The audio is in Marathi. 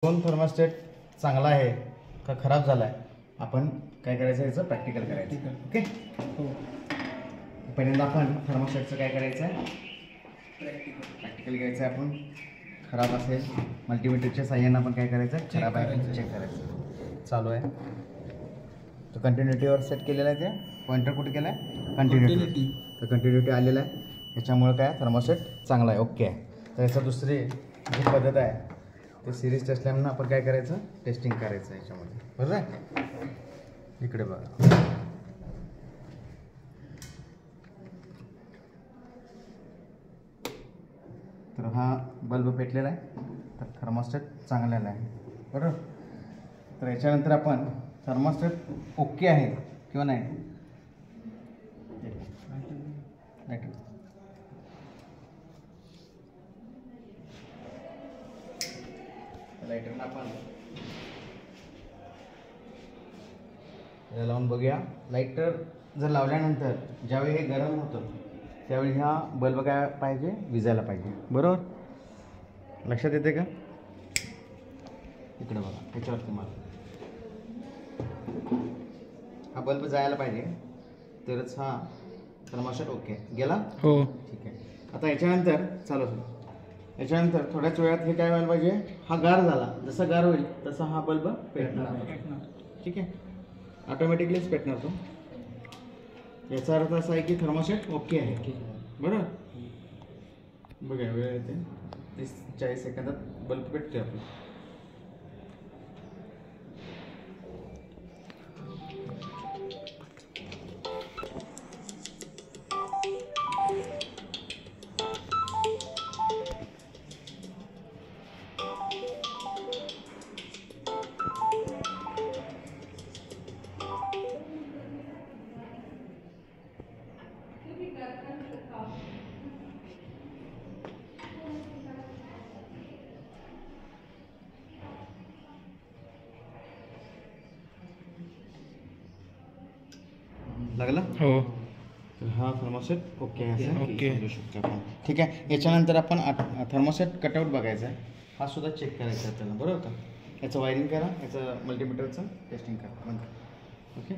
दोन थर्मोस्टेट चांगला आहे का खराब झाला आहे, आपण काय करायचं याचं प्रॅक्टिकल करायचं. ओके, हो. पहिल्यांदा आपण थर्मोस्टेटचं काय करायचं आहे, प्रॅक्टिकल घ्यायचं आहे. आपण खराब असेल मल्टीमीटरच्या साह्यानं आपण काय करायचं, खराब आहे चेक करायचं. चालू आहे तो कंटिन्युटीवर सेट केलेला आहे, ते पॉइंटर कुठे केला आहे, कंटिन्युटी. तर कंटिन्युटी आलेला आहे, याच्यामुळे काय थर्मोस्टेट चांगला आहे, ओके आहे. तर याचा दुसरी जी पद्धत आहे ते सिरीज टेस्ट लॅम्पनं आपण काय करायचं, टेस्टिंग करायचं याच्यामध्ये. बरोबर आहे, इकडे बघा. तर हा बल्ब पेटलेला आहे, तर थर्मोस्टेट चांगलेला आहे. बरोबर. तर याच्यानंतर आपण थर्मोस्टेट ओके आहे किंवा नाही, लाईटरला आपण लावून बघूया. लाईटर जर लावल्यानंतर ज्यावेळी हे गरम होतं त्यावेळी हा बल्ब काय पाहिजे, विजायला पाहिजे. बरोबर, लक्षात येते का? इकडे बघा, ह्याच्यावरती मला हा बल्ब जायला पाहिजे, तरच हा थर्मोस्टेट ओके गेला. हो, ठीक आहे. आता याच्यानंतर चालू याच्यानंतर थोड्याच वेळात हे काय व्हायला पाहिजे, हा गार झाला. जसा गार होईल तसा हा बल्ब पेटणार. ठीक आहे, ऑटोमॅटिकलीच पेटणार तो. याचा अर्थ असा आहे की थर्मोस्टेट ओके आहे. बरोबर. बघा, वेळ येते 30-40 सेकंदात बल्ब पेटते आपला. लागला. हो. तर हा थर्मोस्टेट ओके आहे असं ओके. समजू शकतो आपण. ठीक आहे. याच्यानंतर आपण थर्मोस्टेट कटआउट बघायचा आहे, हा सुद्धा चेक करायचा आहे आपल्याला. बरोबर का? याचं वायरिंग करा, याचं मल्टीमीटरचं टेस्टिंग करा. ओके.